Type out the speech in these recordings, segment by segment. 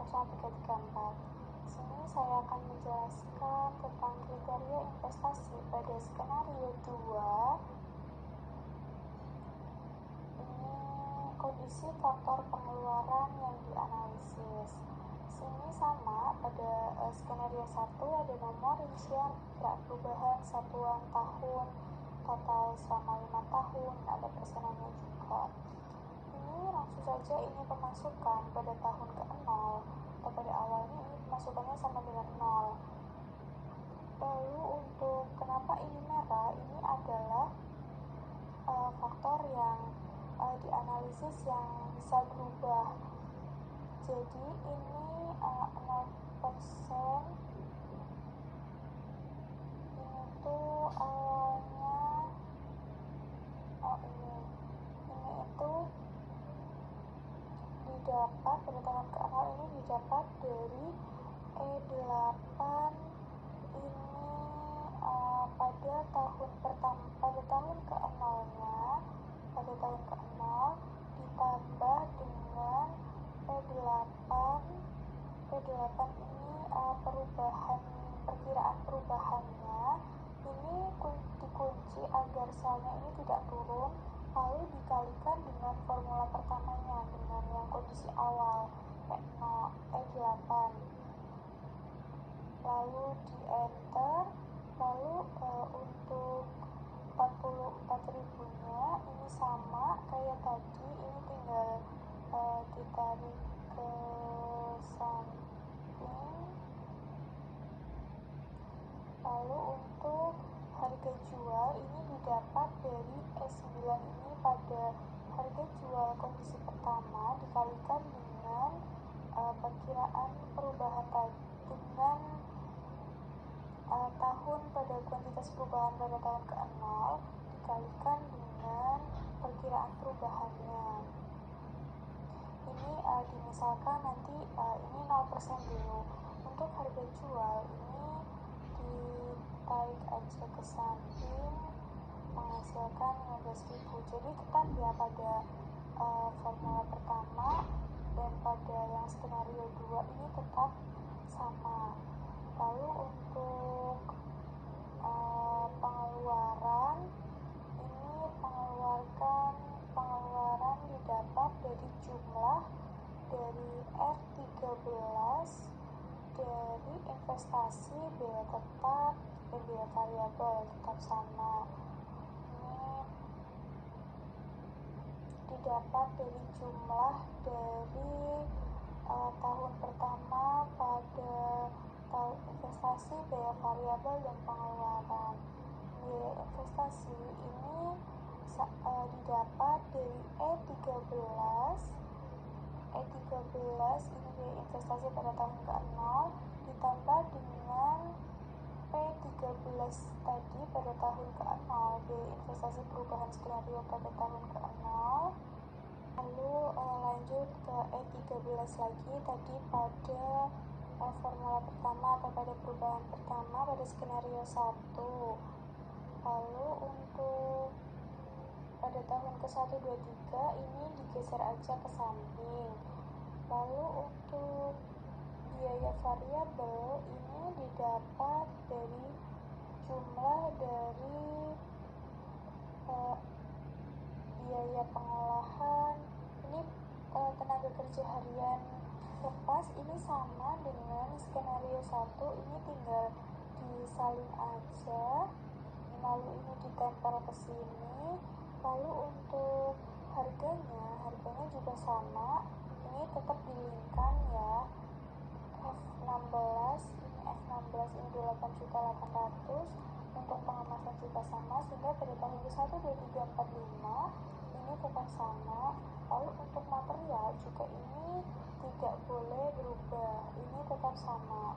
0334. Di sini saya akan menjelaskan tentang kriteria investasi pada skenario 2. Ini kondisi faktor pengeluaran yang dianalisis. Di sini sama, pada skenario 1 ada nomor rincian perkiraan perubahan satuan tahun total selama 5 tahun, ada persenannya juga. Ini langsung saja ini pemasukan pada tahun ke-0 atau pada awalnya ini pemasukannya sama dengan 0. Lalu untuk kenapa ini merah, ini adalah faktor yang dianalisis yang bisa berubah. Jadi ini 0%, ini tuh awalnya ini itu didapat pada tahun ke-0 ini didapat dari E8 ini pada tahun pertama, pada tahun ke-0-nya, pada tahun ke-0 ditambah dengan P8 ini perubahan, perkiraan perubahannya ini dikunci agar salnya ini tidak turun, lalu dikalikan dengan formula pertamanya, dengan yang kondisi awal E8, lalu di enter. Lalu untuk 44.000-nya ini sama kayak tadi, ini tinggal ditarik ke samping. Lalu untuk harga jual ini didapat dari E9 ini pada harga jual kondisi pertama dikalikan dengan perkiraan perubahan tadi, dengan tahun pada kuantitas perubahan pada tahun ke-0 dikalikan dengan perkiraan perubahannya. Ini dimisalkan nanti ini 0% dulu. Untuk harga jual ini ditarik aja ke samping, menghasilkan 15.000. Jadi tetap ya pada formula pertama dan pada yang skenario 2 ini tetap sama. Lalu untuk pengeluaran ini pengeluaran didapat dari jumlah dari R13 dari investasi, biaya tetap dan biaya variabel tetap sama. Ini didapat dari jumlah dari tahun pertama pada tahun investasi, biaya variabel dan pengeluaran. Biaya investasi ini didapat dari E13 ini biaya investasi pada tahun ke-0 ditambah dengan P13 tadi pada tahun ke-0, biaya investasi perubahan skenario pada tahun ke-0. Lalu lanjut ke E13 lagi tadi pada formula pertama atau pada perubahan pertama pada skenario 1. Lalu untuk pada tahun ke-1, 2, 3 ini digeser aja ke samping. Lalu untuk biaya variabel ini didapat dari jumlah dari biaya pengolahan, ini tenaga kerja harian lepas ini sama dengan skenario 1, ini tinggal disalin aja, lalu ini ditempel ke sini. Lalu untuk harganya juga sama, ini tetap dilingkan ya, F16 ini 8.800.000. Untuk pengemasan juga sama, sehingga pada tahun ke-1, 2, 3, 4, 5 ini tetap sama. Lalu untuk material juga ini tidak boleh berubah, ini tetap sama.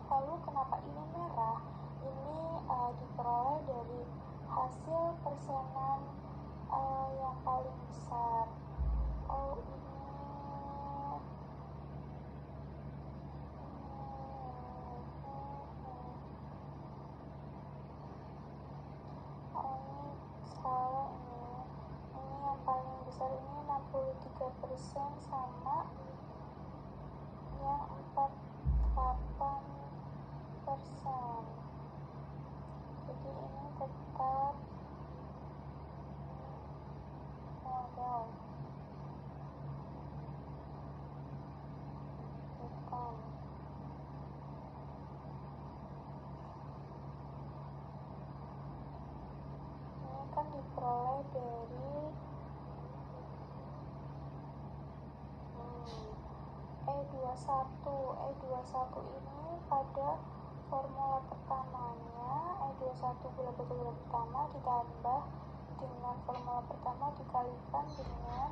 Lalu kenapa ini merah? Ini diperoleh dari hasil persenan yang paling besar. Ini yang paling besar ini 63% sama E21 ini pada formula pertamanya E21 bulat batu bulat pertama ditambah dengan formula pertama dikalikan dengan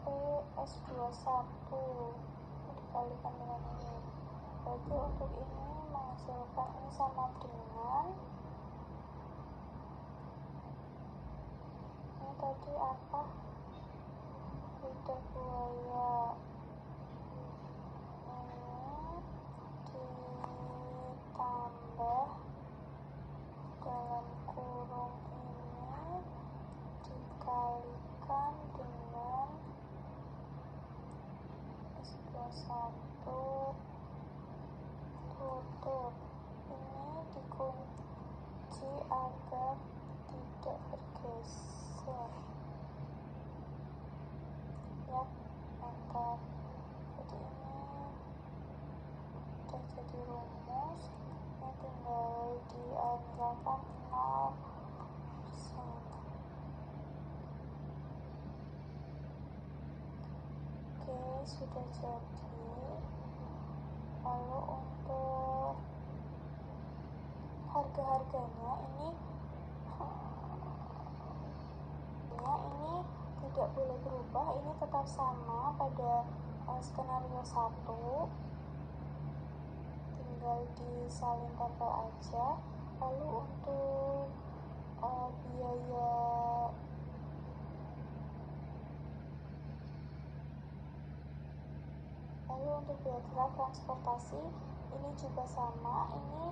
PS21 dikalikan dengan ini. Berarti untuk ini menghasilkan ini sama dengan ini tadi apa? Lidah buaya. Ditambah dalam kurung ini dikalikan dengan S21 tutup. Ini dikunci agar tidak bergeser. Ya, enter. Jadi ini sudah jadi rumus. Ini tinggal misalkan 0%. Oke, sudah jadi. Lalu untuk harga-harganya ini tidak boleh berubah, ini tetap sama pada skenario 1, tinggal disalin tempel aja. Lalu untuk biaya transportasi ini juga sama. Ini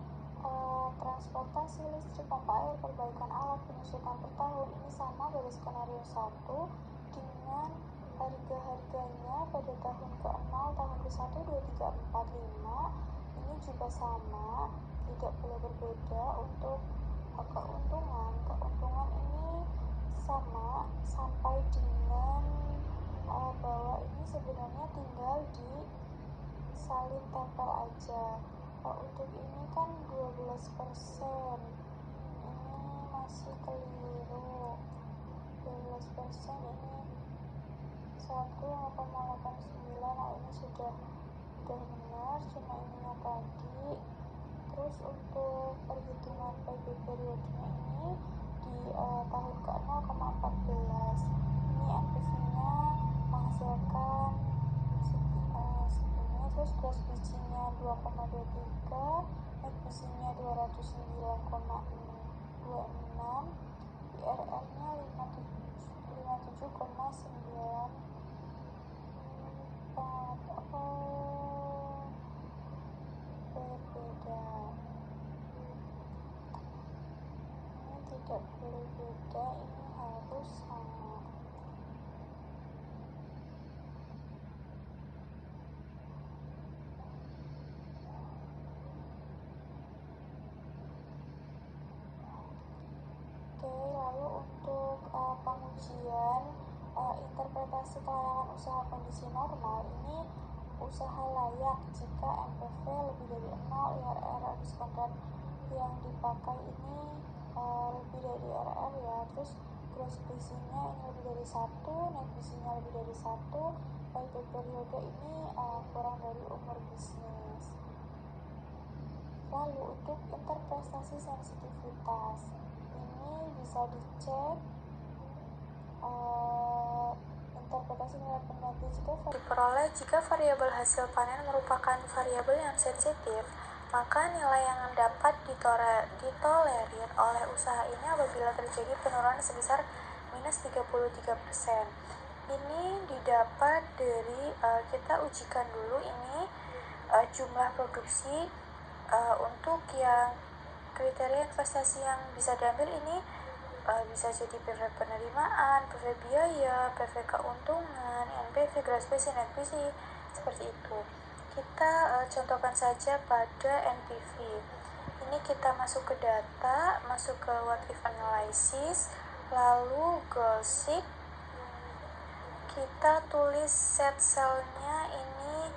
transportasi listrik, pompa air, perbaikan alat, penyusutan per tahun ini sama pada skenario 1 dengan harga-harganya pada tahun ke-0, tahun ke-1, 2, 3, 4, 5 ini juga sama, tidak boleh berbeda. Untuk keuntungan ini sama sampai dengan bahwa ini sebenarnya tinggal disalin tempel aja. Untuk ini kan 12%, ini masih keliru. 12% ini 1,89. Ini sudah benar, cuma ininya tadi. Terus untuk perhitungan PB periodenya ini di tahun ke-0,14. Ini NPV-nya menghasilkan segini. Terus gross bijinya 2,23, net bijinya 209,26, IRR-nya 57,94. Berbeda. Ini tidak boleh beda, ini harus sama. Oke, lalu untuk pengujian interpretasi kelayakan usaha kondisi normal, ini usaha layak jika NPV lebih dari 0, IRR diskon dan yang dipakai ini lebih dari IRR ya. Terus gross visinya ini lebih dari 1, net visinya lebih dari 1, payback periode ini kurang dari umur bisnis. Lalu untuk interpretasi sensitivitas ini bisa dicek interpretasi nilai pengganti jika diperoleh jika variabel hasil panen merupakan variabel yang sensitif, maka nilai yang dapat ditolerir oleh usaha ini apabila terjadi penurunan sebesar minus 33%. Ini didapat dari kita ujikan dulu ini jumlah produksi untuk yang kriteria investasi yang bisa diambil ini bisa jadi PV penerimaan, PV biaya, PV keuntungan, NPV, gross base, net base, seperti itu. Kita contohkan saja pada NPV. Ini kita masuk ke data, masuk ke what if analysis, lalu goal sheet. Kita tulis set cell-nya ini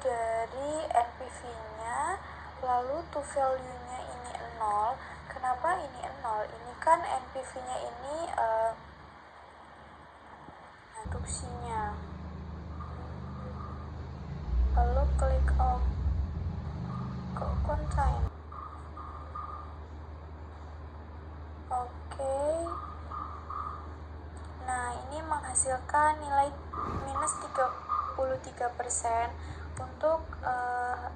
dari NPV-nya, lalu to value-nya ini 0. Kenapa ini 0? Ini kan NPV-nya ini produksinya. Lalu click off contain. Oke. Nah, ini menghasilkan nilai minus 33% untuk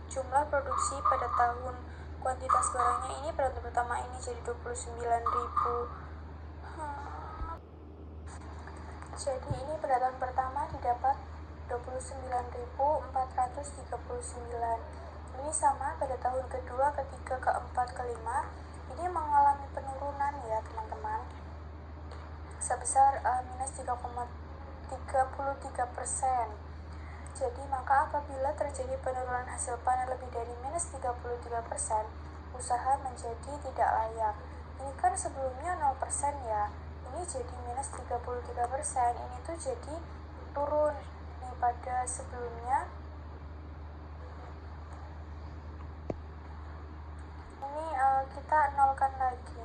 jumlah produksi pada tahun kuantitas barangnya ini pada tahun pertama ini jadi 29.000. Jadi ini pada tahun pertama didapat 29.439. Ini sama pada tahun kedua, ketiga, keempat, kelima. Ini mengalami penurunan ya teman-teman, sebesar minus 3,33%. Jadi maka apabila terjadi penurunan hasil panen lebih dari minus 33%, usaha menjadi tidak layak. Ini kan sebelumnya 0% ya, ini jadi minus 33%, ini tuh jadi turun nih pada sebelumnya. Ini kita nolkan lagi,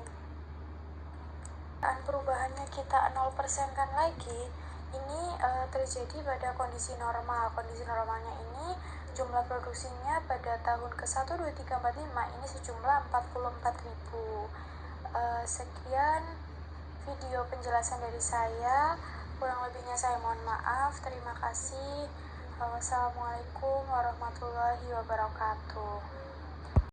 perubahannya kita 0% kan lagi. Ini terjadi pada kondisi normal. Kondisi normalnya ini jumlah produksinya pada tahun ke-1, 2, 3, 4, 5 ini sejumlah 44.000. Sekian video penjelasan dari saya. Kurang lebihnya saya mohon maaf. Terima kasih. Wassalamualaikum warahmatullahi wabarakatuh.